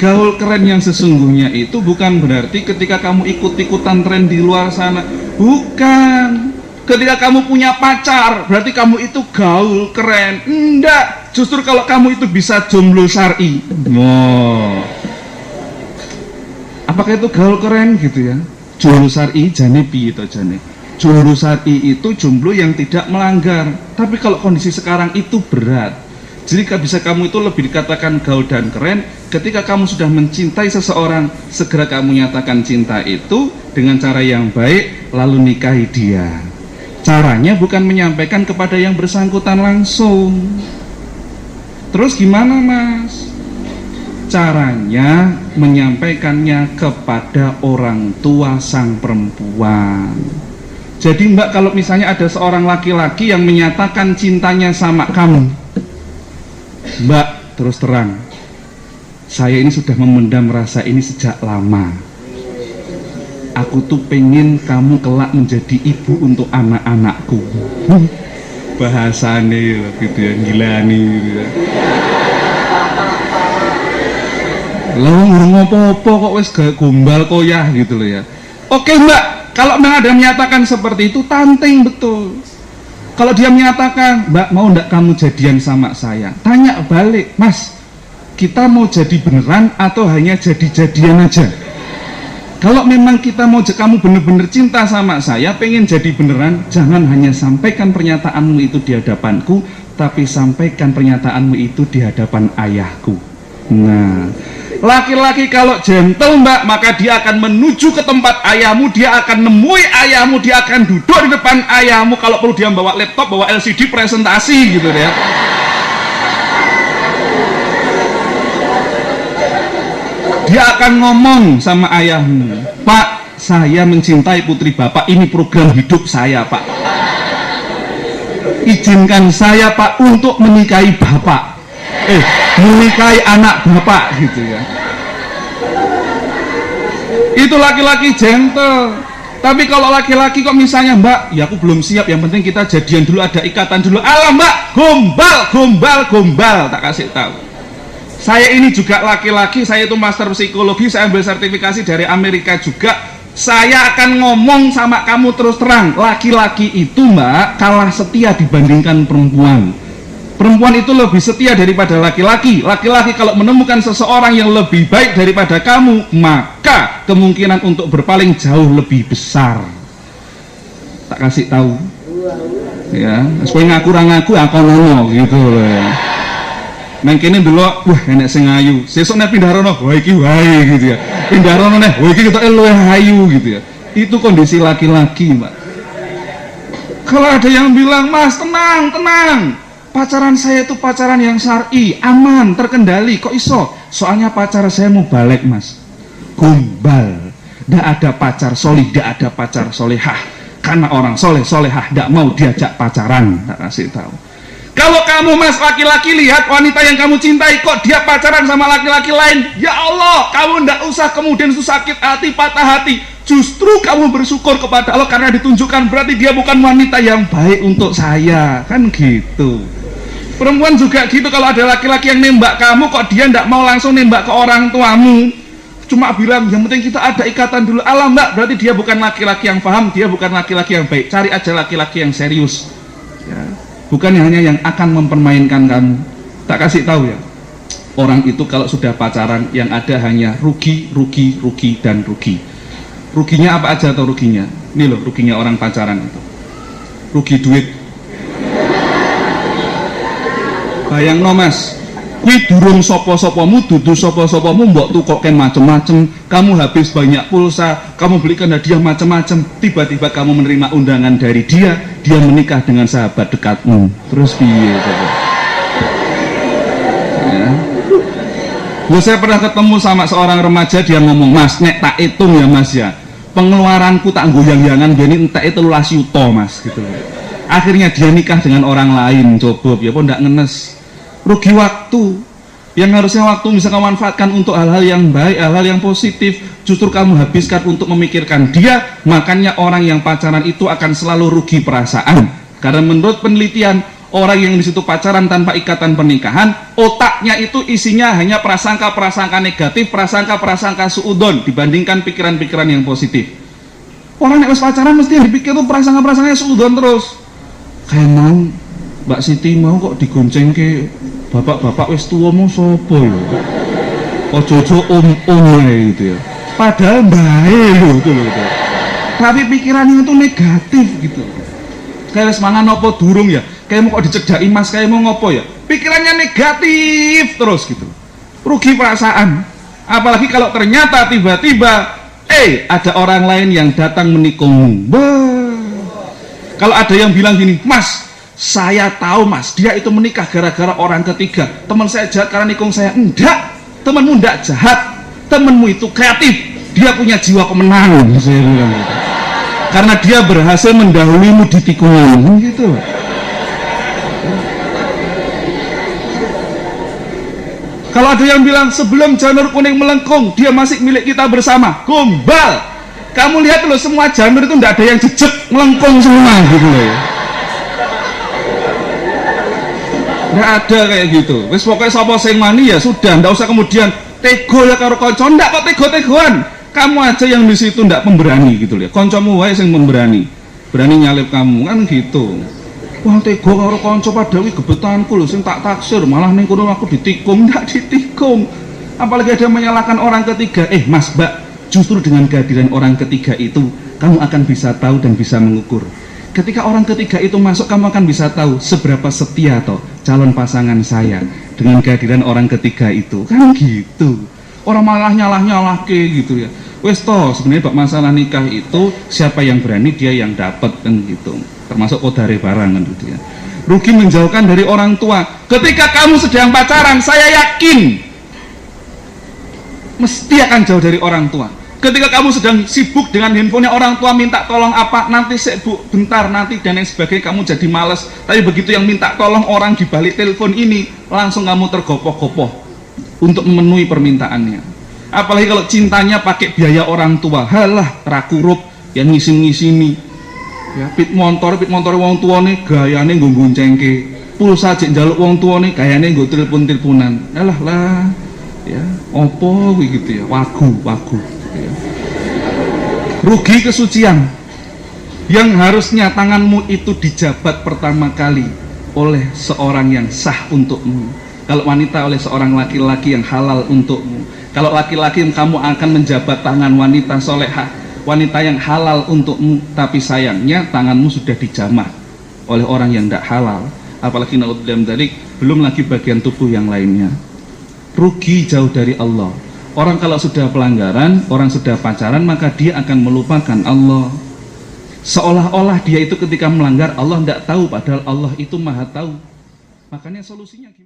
gaul keren yang sesungguhnya itu bukan berarti ketika kamu ikut-ikutan tren di luar sana. Bukan. Ketika kamu punya pacar, berarti kamu itu gaul keren. Enggak. Justru kalau kamu itu bisa jomblo syar'i. Wow. Apakah itu gaul keren gitu ya? Jomblo syar'i jane piye to jane? Jomblo syar'i itu jomblo yang tidak melanggar. Tapi kalau kondisi sekarang itu berat. Jadi bisa kamu itu lebih dikatakan gaul dan keren ketika kamu sudah mencintai seseorang, segera kamu nyatakan cinta itu dengan cara yang baik, lalu nikahi dia. Caranya bukan menyampaikan kepada yang bersangkutan langsung. Terus gimana mas? Caranya menyampaikannya kepada orang tua sang perempuan. Jadi mbak, kalau misalnya ada seorang laki-laki yang menyatakan cintanya sama kamu, mbak, terus terang, saya ini sudah memendam rasa ini sejak lama. Aku tuh pengen kamu kelak menjadi ibu untuk anak-anakku. Bahasane gitu ya, gila nih gitu ya. Lah ngopo-opo kok wis gombal koyah gitu loh ya. Oke mbak, kalau memang ada menyatakan seperti itu, tanteng betul. Kalau dia menyatakan, mbak mau ndak kamu jadian sama saya? Tanya balik, mas, kita mau jadi beneran atau hanya jadi-jadian aja? Kalau memang kita mau, kamu bener-bener cinta sama saya, pengen jadi beneran, jangan hanya sampaikan pernyataanmu itu di hadapanku, tapi sampaikan pernyataanmu itu di hadapan ayahku. Nah, laki-laki kalau gentle mbak, maka dia akan menuju ke tempat ayahmu, dia akan nemui ayahmu, dia akan duduk di depan ayahmu. Kalau perlu dia bawa laptop, bawa LCD presentasi gitu ya. Dia akan ngomong sama ayahmu, Pak, saya mencintai putri bapak, ini program hidup saya pak, izinkan saya pak untuk menikahi bapak, menikahi anak bapak gitu ya. Itu laki-laki gentle. Tapi kalau laki-laki kok misalnya, mbak, ya aku belum siap, yang penting kita jadian dulu, ada ikatan dulu. Alah mbak, gombal, tak kasih tahu. Saya ini juga laki-laki, saya itu master psikologi, saya ambil sertifikasi dari Amerika juga. Saya akan ngomong sama kamu terus terang, laki-laki itu mbak kalah setia dibandingkan perempuan. Perempuan itu lebih setia daripada laki-laki. Laki-laki kalau menemukan seseorang yang lebih baik daripada kamu, maka kemungkinan untuk berpaling jauh lebih besar. Tak kasih tahu. Ya, supaya ngaku-ngaku akan ngono gitu loh ya. Nang kene ndelok, wah enek sing ayu. Sesuk nek pindah rono, wah iki wae gitu ya. Pindah rono nek, wah iki ketoke luwih ayu gitu ya. Itu kondisi laki-laki, Mbak. Kalau ada yang bilang, "Mas, tenang. Pacaran saya itu pacaran yang syar'i, aman, terkendali." Kok iso? Soalnya pacar saya mau balik, Mas. Gombal. Ndak ada pacar solih, ndak ada pacar solehah. Karena orang soleh solehah ndak mau diajak pacaran. Tak kasih tahu. Kalau kamu mas laki-laki lihat wanita yang kamu cintai kok dia pacaran sama laki-laki lain, ya Allah, kamu ndak usah kemudian sakit hati, patah hati. Justru kamu bersyukur kepada Allah karena ditunjukkan berarti dia bukan wanita yang baik untuk saya, kan gitu. Perempuan juga gitu, kalau ada laki-laki yang nembak kamu kok dia ndak mau langsung nembak ke orang tuamu, cuma bilang yang penting kita ada ikatan dulu. Alah mbak, berarti dia bukan laki-laki yang paham, dia bukan laki-laki yang baik. Cari aja laki-laki yang serius ya. Bukan hanya yang akan mempermainkan kamu. Tak kasih tahu ya, orang itu kalau sudah pacaran yang ada hanya rugi, dan rugi. Ruginya apa aja atau ruginya? Ini loh ruginya orang pacaran itu. Rugi duit. Bayang no mas, kui durung sopo-sopomu, dudu sopo-sopomu, mbok tukoken macem-macem, kamu habis banyak pulsa, kamu belikan hadiah macem-macem, tiba-tiba kamu menerima undangan dari dia menikah dengan sahabat dekatmu. Terus piye coba? Ya. Loh, saya pernah ketemu sama seorang remaja, dia ngomong, "Mas, nek tak hitung ya mas ya, pengeluaranku tak goyang-goyangan gini entek itu 12 juta mas," gitu. Akhirnya dia nikah dengan orang lain, coba ya pun ndak ngenes. Rugi waktu. Yang harusnya waktu bisa kamu manfaatkan untuk hal-hal yang baik, hal-hal yang positif, justru kamu habiskan untuk memikirkan dia. Makanya orang yang pacaran itu akan selalu rugi perasaan. Karena menurut penelitian, Orang yang di situ pacaran tanpa ikatan pernikahan, otaknya itu isinya hanya prasangka-prasangka negatif, prasangka-prasangka suudon dibandingkan pikiran-pikiran yang positif. Orang yang pacaran mesti yang dipikir tuh prasangka-prasangka suudon terus. Kayak mau Mbak Siti mau kok digonceng ke bapak-bapak wis tua mau sopo ya. Ojo-ojo gitu ya. Padahal baik loh itu loh. Tapi pikirannya itu negatif gitu. Kayak semangat nopo durung ya. Kayak mau kok dicedaki mas, kayak mau ngopo ya, pikirannya negatif terus gitu, rugi perasaan. Apalagi kalau ternyata tiba-tiba ada orang lain yang datang menikungmu. Kalau ada yang bilang gini, mas saya tahu mas dia itu menikah gara-gara orang ketiga, teman saya jahat karena nikung saya. Enggak, temanmu enggak jahat, temanmu itu kreatif, dia punya jiwa pemenang, saya bilang gitu. Karena dia berhasil mendahuluimu di tikungan gitu. Kalau ada yang bilang sebelum janur kuning melengkung dia masih milik kita bersama, gombal. Kamu lihat loh, semua janur itu tidak ada yang jejak, melengkung semua gitu loh ya. Nggak ada kayak gitu. Wes pokoknya sapa sing mani ya sudah, ndak usah kemudian tego ya karo kanca. Ndak kok tego-tegoan. Kamu aja yang di situ ndak pemberani gitu loh. Kancamu wae sing pemberani. Berani nyalip kamu kan gitu. Wah tego karo kanca padahal iki gebetanku lho sing tak taksir, malah ning kono aku ditikung. Ndak ditikung. Apalagi ada menyalahkan orang ketiga. Mas, Mbak, justru dengan kehadiran orang ketiga itu kamu akan bisa tahu dan bisa mengukur. Ketika orang ketiga itu masuk, kamu akan bisa tahu seberapa setia toh calon pasangan saya dengan kehadiran orang ketiga itu. Kan gitu. Orang malah nyalah ke gitu ya. Wes toh sebenarnya bab masalah nikah itu siapa yang berani dia yang dapat kan gitu. Termasuk kodare barang kan gitu ya. Rugi menjauhkan dari orang tua. Ketika kamu sedang pacaran, saya yakin mesti akan jauh dari orang tua. Ketika kamu sedang sibuk dengan handphonenya orang tua minta tolong apa, nanti bu bentar nanti dan yang sebagainya, kamu jadi males. Tapi begitu yang minta tolong orang di balik telepon ini, langsung kamu tergopoh-gopoh untuk memenuhi permintaannya. Apalagi kalau cintanya pakai biaya orang tua, halah rakurup yang ngisin-ngisini ya, pit motor wong tuane gayane nggo goncengke, pulsa jek njaluk wong tuane gayane nggo telepon-teleponan. Lah ya, opo gitu ya, wagu ya. Rugi kesucian yang harusnya tanganmu itu dijabat pertama kali oleh seorang yang sah untukmu. Kalau wanita oleh seorang laki-laki yang halal untukmu. Kalau laki-laki yang kamu akan menjabat tangan wanita solehah, wanita yang halal untukmu, tapi sayangnya tanganmu sudah dijamah oleh orang yang tidak halal. Apalagi naudzubillah dzalik, belum lagi bagian tubuh yang lainnya. Rugi jauh dari Allah. Orang kalau sudah pelanggaran, orang sudah pacaran, maka dia akan melupakan Allah. Seolah-olah dia itu ketika melanggar Allah tidak tahu, padahal Allah itu maha tahu. Makanya solusinya gimana?